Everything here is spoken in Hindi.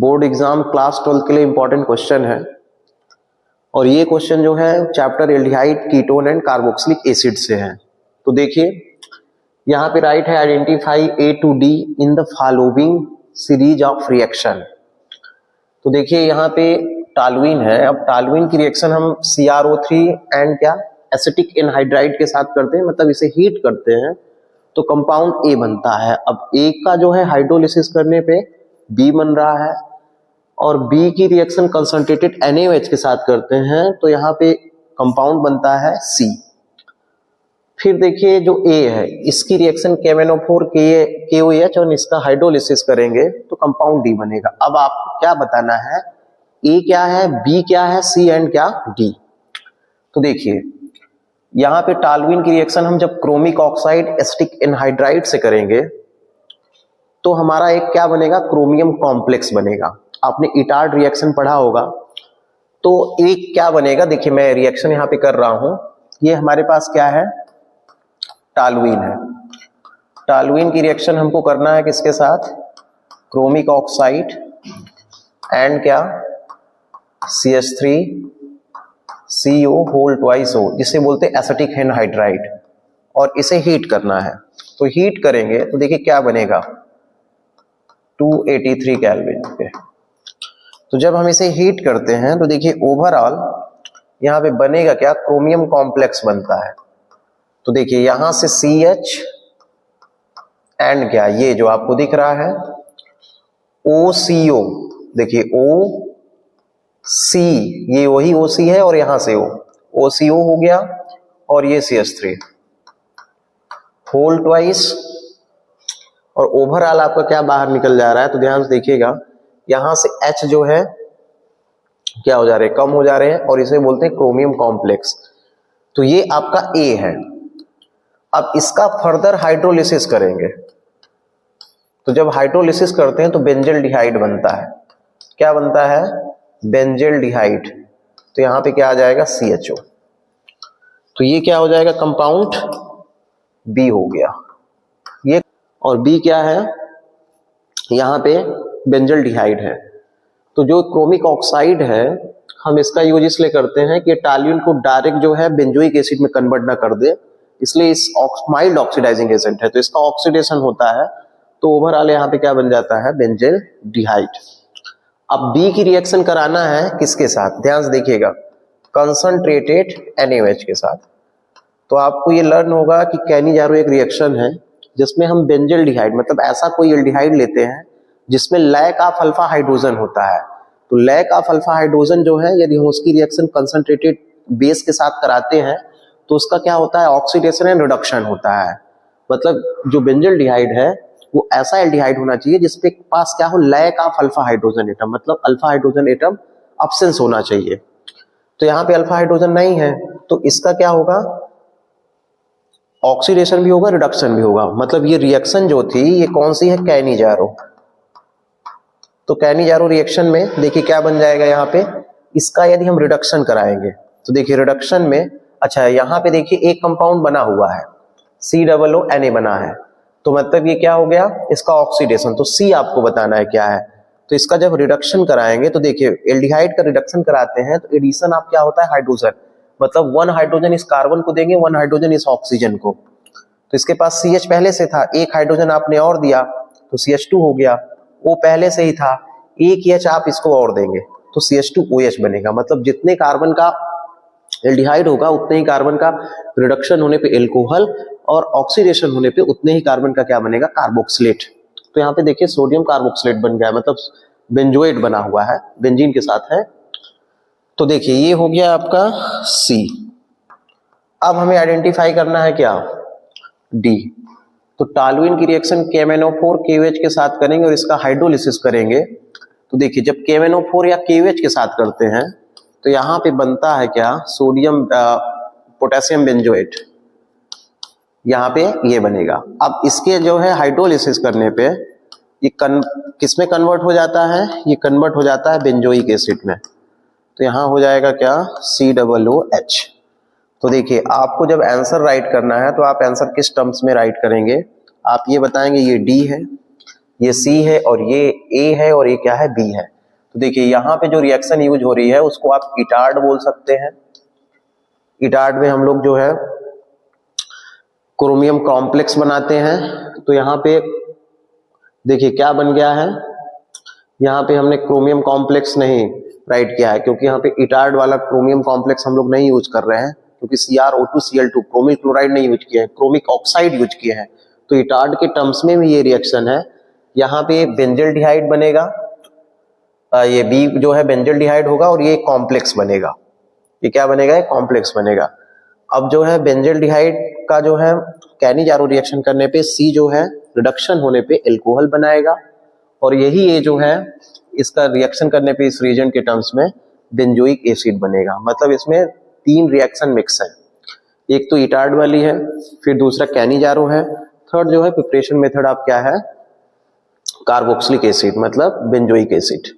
बोर्ड एग्जाम क्लास 12 के लिए इंपॉर्टेंट क्वेश्चन है और ये क्वेश्चन जो है chapter aldehyde ketone and carboxylic acid से है। तो देखिए यहाँ पे राइट है identify A to D in the following series of reaction. तो देखिए यहाँ पे टॉलुइन है। अब टॉलुइन की रिएक्शन हम CrO3 एंड क्या एसिटिक एनहाइड्राइड के साथ करते हैं, मतलब इसे हीट करते हैं तो कंपाउंड ए बनता है। अब ए का जो है हाइड्रोलिसिस करने पे बी बन रहा है और बी की रिएक्शन कंसंट्रेटेड NaOH के साथ करते हैं तो यहाँ पे कंपाउंड बनता है सी। फिर देखिए जो ए है इसकी रिएक्शन KMnO4 KOH और इसका हाइड्रोलिसिस करेंगे तो कंपाउंड डी बनेगा। अब आपको क्या बताना है, ए क्या है, बी क्या है, सी एंड क्या डी। तो देखिए यहाँ पे टॉलुइन की रिएक्शन हम जब क्रोमिक ऑक्साइड एसिटिक एनहाइड्राइड से करेंगे तो हमारा एक क्या बनेगा, क्रोमियम कॉम्प्लेक्स बनेगा। आपने इटार्ड रिएक्शन पढ़ा होगा तो एक क्या बनेगा, देखिए मैं रिएक्शन यहाँ पे कर रहा हूं। ये हमारे पास क्या है, टॉलुइन है। टॉलुइन की रिएक्शन हमको करना है किसके साथ, क्रोमिक ऑक्साइड एंड क्या CH3CO होल ट्वाइस O, जिसे बोलते हैं एसिटिक एनहाइड्राइड, और इसे हीट करना है। तो हीट करेंगे तो देखिए क्या बनेगा 283 केल्विन पे। तो जब हम इसे हीट करते हैं तो देखिए ओवरऑल यहाँ पे बनेगा क्या, क्रोमियम कॉम्प्लेक्स बनता है। तो देखिए यहां से CH एंड क्या ये जो आपको दिख रहा है OCO, देखिए OC, ये वही OC है और यहां से OCO हो गया और ये CH3 होल ट्वाइस, और ओवरऑल आपका क्या बाहर निकल जा रहा है। तो ध्यान से देखिएगा यहां से H जो है क्या हो जा रहे हैं, कम हो जा रहे हैं, और इसे बोलते हैं क्रोमियम कॉम्प्लेक्स। तो ये आपका A है। अब इसका फर्दर हाइड्रोलिसिस करेंगे तो जब हाइड्रोलिसिस करते हैं तो बेंजल्डिहाइड बनता है। क्या बनता है, बेंजल्डिहाइड। तो यहां पे क्या आ जाएगा CHO। तो ये क्या हो जाएगा, कंपाउंड B हो गया ये। और B क्या है, यहां पे बेंजल्डिहाइड है। तो जो क्रोमिक ऑक्साइड है हम इसका यूज इसलिए करते हैं कि टॉलुइन को डायरेक्ट जो है बेंजोइक एसिड में कन्वर्ट ना कर दे, इसलिए इस माइल्ड ऑक्सीडाइजिंग एजेंट है तो इसका ऑक्सीडेशन होता है। तो ओवरऑल यहाँ पे क्या बन जाता है, बेंजल्डिहाइड। अब बी की रिएक्शन कराना है किसके साथ, ध्यान से देखिएगा कंसंट्रेटेड NaOH के साथ। तो आपको ये लर्न होगा कि कैनिजारो एक रिएक्शन है जिसमें हम बेंजल्डिहाइड मतलब ऐसा कोई एल्डिहाइड लेते हैं जिसमें लैक ऑफ अल्फा हाइड्रोजन होता है। तो लैक ऑफ अल्फा हाइड्रोजन जो है यदि हम उसकी रिएक्शन कंसंट्रेटेड बेस के साथ कराते हैं तो उसका क्या होता है, ऑक्सीडेशन एंड रिडक्शन होता है। मतलब जो बेंजल्डिहाइड है वो ऐसा एल्डिहाइड होना चाहिए जिसपे पास क्या हो, lack of alpha hydrogen atom, मतलब अल्फा हाइड्रोजन एटम अब्सेंस होना चाहिए। तो यहाँ पे अल्फा हाइड्रोजन नहीं है तो इसका क्या होगा, ऑक्सीडेशन भी होगा रिडक्शन भी होगा। मतलब ये रिएक्शन जो थी ये कौन सी है, कैनिजारो। तो कैनिजारो रिएक्शन में देखिए क्या बन जाएगा, यहाँ पे इसका यदि हम रिडक्शन कराएंगे तो देखिए रिडक्शन में अच्छा यहाँ पे देखिए एक कंपाउंड बना हुआ है COO Na बना है। तो मतलब ये क्या हो गया, इसका ऑक्सीडेशन। तो C आपको बताना है क्या है। तो इसका जब रिडक्शन कराएंगे तो देखिए एल्डिहाइड का रिडक्शन कराते हैं तो एडिशन आप क्या होता है, हाइड्रोजन, मतलब 1 हाइड्रोजन इस कार्बन को देंगे, 1 हाइड्रोजन इस ऑक्सीजन को। तो इसके पास CH पहले से था, एक हाइड्रोजन आपने और दिया तो CH2 हो गया, O पहले से ही था, एक H आप इसको और देंगे तो CH2OH बनेगा। मतलब जितने कार्बन का एल्डिहाइड होगा उतने ही कार्बन का रिडक्शन होने पे एल्कोहल और ऑक्सीडेशन होने पे उतने ही कार्बन का क्या बनेगा, कार्बोक्सिलेट। तो यहाँ पे देखिए सोडियम कार्बोक्सिलेट बन गया, मतलब बेंजोएट बना हुआ है, बेंजीन के साथ है। तो देखिए ये हो गया आपका C। अब हमें आइडेंटिफाई करना है क्या, D। तो टॉलुइन की रिएक्शन KMnO4 KOH के साथ करेंगे और इसका हाइड्रोलिसिस करेंगे। तो देखिए जब KMnO4 या KOH के साथ करते हैं तो यहाँ पे बनता है क्या, सोडियम पोटेशियम बेंजोएट, यहाँ पे ये बनेगा। अब इसके जो है हाइड्रोलिसिस करने पे ये किसमें कन्वर्ट हो जाता है, ये कन्वर्ट हो जाता है बेंजोइक एसिड में। तो यहाँ हो जाएगा क्या, COOH। तो देखिए आपको जब आंसर राइट करना है तो आप आंसर किस टर्म्स में राइट करेंगे, आप ये बताएंगे ये D है, ये C है और ये A है और ये क्या है, B है। तो देखिए यहाँ पे जो रिएक्शन यूज हो रही है उसको आप इटार्ड बोल सकते हैं। इटार्ड में हम लोग जो है क्रोमियम कॉम्प्लेक्स बनाते हैं। तो यहाँ पे देखिए क्या बन गया है, यहाँ पे हमने क्रोमियम कॉम्प्लेक्स नहीं राइट किया है, क्योंकि यहाँ पे इटार्ड वाला क्रोमियम कॉम्प्लेक्स हम लोग नहीं यूज कर रहे हैं, क्योंकि CrO2Cl2 क्रोमिक क्लोराइड नहीं यूज किया है, क्रोमिक ऑक्साइड यूज किए हैं। तो इटार्ड के टर्म्स में भी ये रिएक्शन है। यहाँ पे बेंजल्डिहाइड बनेगा, ये बी जो है बेंजल्डिहाइड होगा और ये कॉम्प्लेक्स बनेगा। ये क्या बनेगा, ये कॉम्प्लेक्स बनेगा। अब जो है बेंजल्डिहाइड का जो है कैनिजारो रिएक्शन करने पे C जो है रिडक्शन होने पे एल्कोहल बनाएगा, और यही ये जो है इसका रिएक्शन करने पे इस रीजन के टर्म्स में बेंजोइक एसिड बनेगा। मतलब इसमें 3 रिएक्शन मिक्स है, एक तो इटार्ड वाली है, फिर दूसरा कैनिजारो है, थर्ड जो है प्रिपरेशन मेथड आप क्या है, कार्बोक्सिलिक एसिड मतलब बेंजोइक एसिड।